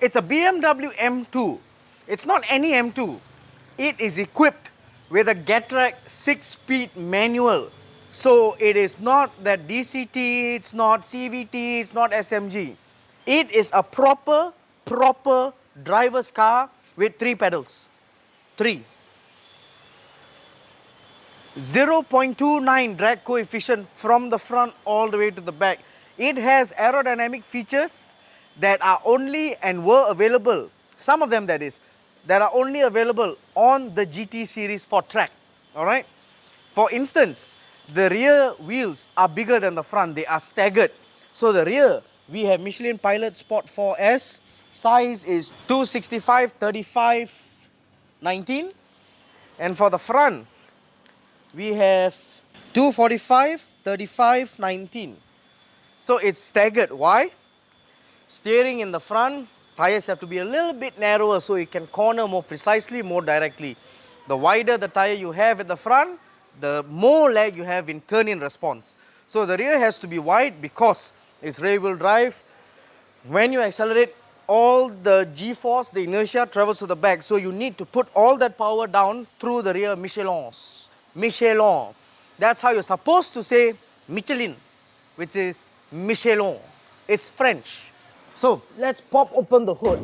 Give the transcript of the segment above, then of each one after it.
It's a BMW M2. It's not any M2. It is equipped with a Getrag 6-speed manual. So it is not that DCT, it's not CVT, it's not SMG. It is a proper driver's car with 3 pedals. 3. 0.29 drag coefficient from the front all the way to the back. It has aerodynamic features that are only and were available, some of them that is, that are only available on the GT series for track. Alright? For instance, the rear wheels are bigger than the front, they are staggered. So the rear, we have Michelin Pilot Sport 4S, size is 265, 35, 19. And for the front, we have 245, 35, 19. So it's staggered. Why? Steering in the front, tires have to be a little bit narrower so it can corner more precisely, more directly. The wider the tire you have at the front, the more lag you have in turn-in response. So the rear has to be wide because it's rear-wheel drive. When you accelerate, all the G-force, the inertia travels to the back. So you need to put all that power down through the rear Michelins. Michelin. That's how you're supposed to say Michelin, which is Michelin. It's French. So let's pop open the hood.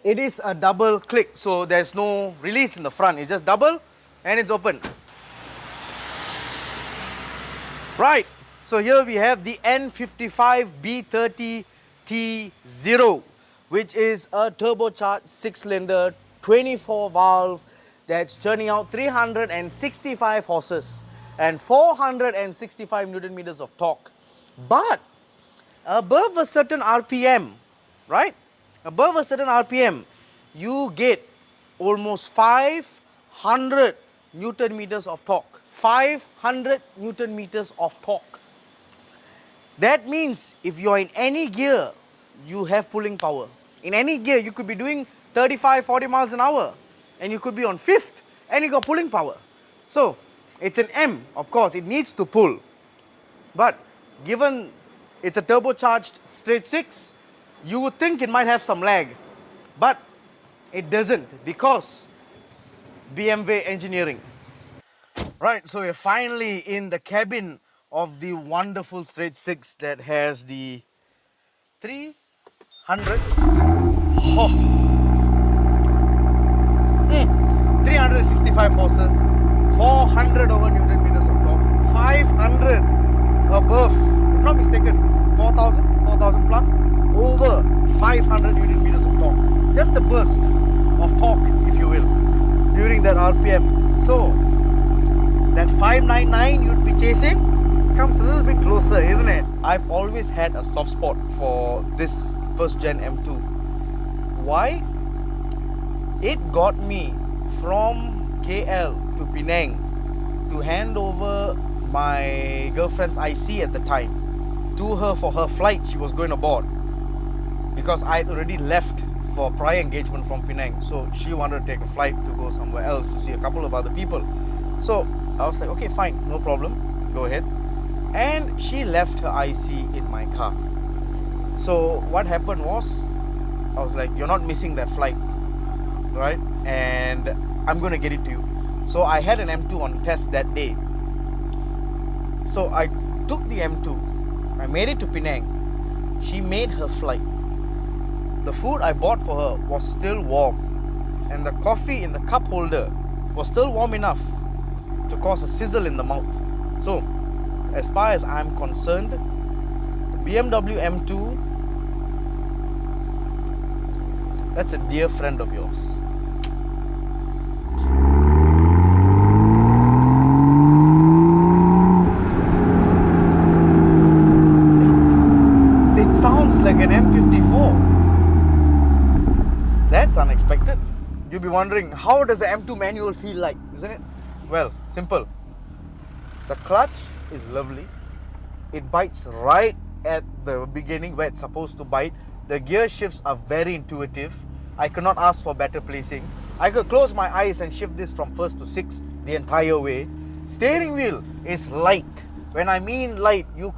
It is a double click, so there's no release in the front. It's just double and it's open. Right, so here we have the N55 B30T0, which is a turbocharged 6-cylinder, 24 valve that's churning out 365 horses and 465 Newton meters of torque. But above a certain RPM, right? Above a certain RPM, you get almost 500 Newton meters of torque. 500 Newton meters of torque. That means if you're in any gear, you have pulling power. In any gear, you could be doing 35, 40 miles an hour and you could be on 5th and you got pulling power. So, it's an M, of course, it needs to pull. But given it's a turbocharged straight 6, you would think it might have some lag. But it doesn't because BMW engineering. Right, so we're finally in the cabin of the wonderful straight 6 that has the 300 365 horses, 400 over Newton meters of torque, 500 above, if not mistaken, 4,000 plus, over 500 Newton meters of torque. Just the burst of torque, if you will, during that RPM. So, that 599 you'd be chasing comes a little bit closer, isn't it? I've always had a soft spot for this first gen M2. Why? It got me from KL to Penang to hand over my girlfriend's IC at the time to her for her flight she was going aboard, because I had already left for prior engagement from Penang, so she wanted to take a flight to go somewhere else to see a couple of other people. So I was like, okay, fine, no problem, go ahead. And she left her IC in my car. So what happened was, I was like, you're not missing that flight, right? And I'm going to get it to you. So I had an M2 on test that day. So I took the M2, I made it to Penang. She made her flight. The food I bought for her was still warm, and the coffee in the cup holder was still warm enough to cause a sizzle in the mouth. So, as far as I'm concerned, the BMW M2, that's a dear friend of yours. It sounds like an M54. That's unexpected. You'll be wondering, how does the M2 manual feel like, isn't it? Well, simple. The clutch is lovely. It bites right at the beginning where it's supposed to bite. The gear shifts are very intuitive. I could not ask for better placing. I could close my eyes and shift this from 1st to 6th the entire way. Steering wheel is light. When I mean light, you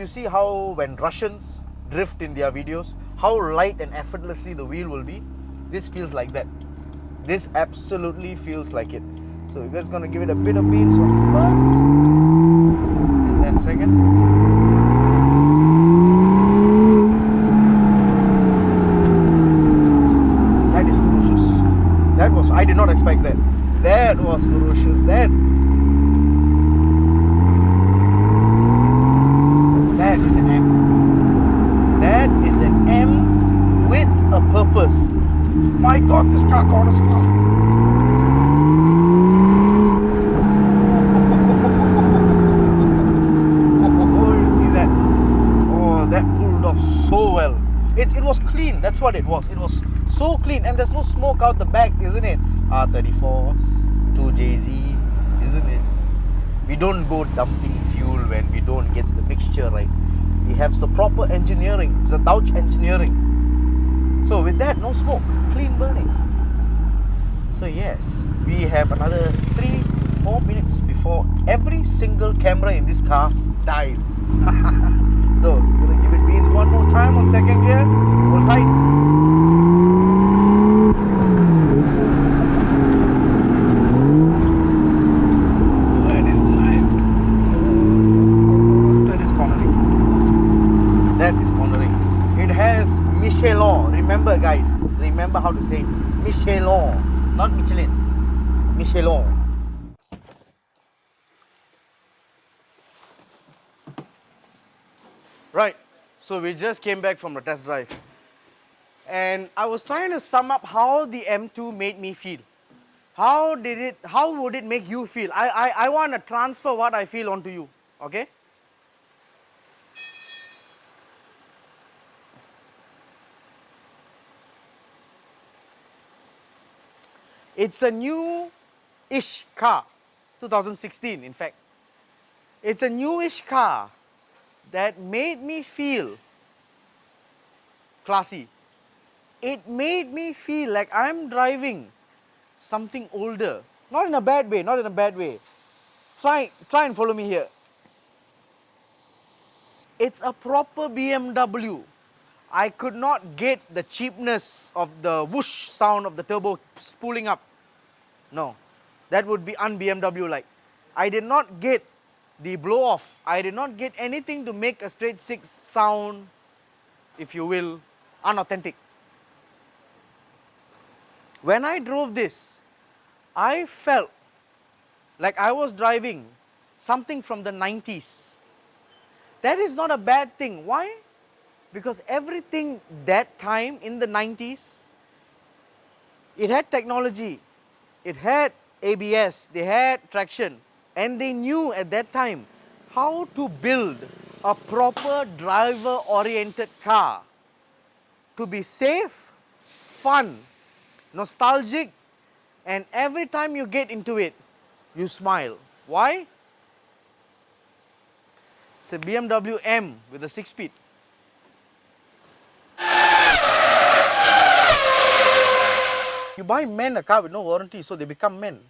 see how when Russians drift in their videos, how light and effortlessly the wheel will be. This feels like that. This absolutely feels like it. So we're just gonna give it a bit of beans on first, and then second. That is ferocious. That was, I did not expect that. That was ferocious. That is an M. That is an M with a purpose. My God, this car corners fast. Oh, you see that? Oh, that pulled off so well. It was clean. That's what it was. It was so clean, and there's no smoke out the back, isn't it? R34s, 2JZs, isn't it? We don't go dumping fuel when we don't get the mixture right. We have some proper engineering. It's a Dodge engineering. So with that, no smoke, clean burning. So yes, we have another 3-4 minutes before every single camera in this car dies. So gonna give it beans one more time on second gear. Hold tight. That is live. Oh, that is cornering. That is cornering. It has Michelin. Remember, guys. Remember how to say it. Michelin, not Michelin. Michelin. Right. So we just came back from a test drive, and I was trying to sum up how the M2 made me feel. How would it make you feel? I want to transfer what I feel onto you. Okay. It's a new-ish car, 2016 in fact. It's a newish car that made me feel classy. It made me feel like I'm driving something older. Not in a bad way, not in a bad way. Try and follow me here. It's a proper BMW. I could not get the cheapness of the whoosh sound of the turbo spooling up. No, that would be un-BMW like. I did not get the blow off. I did not get anything to make a straight six sound, if you will, unauthentic. When I drove this, I felt like I was driving something from the 90s. That is not a bad thing. Why? Because everything that time in the 90s, it had technology, it had ABS, they had traction, and they knew at that time how to build a proper driver-oriented car to be safe, fun, nostalgic, and every time you get into it, you smile. Why? It's a BMW M with a 6-speed. You buy men a car with no warranty, so they become men.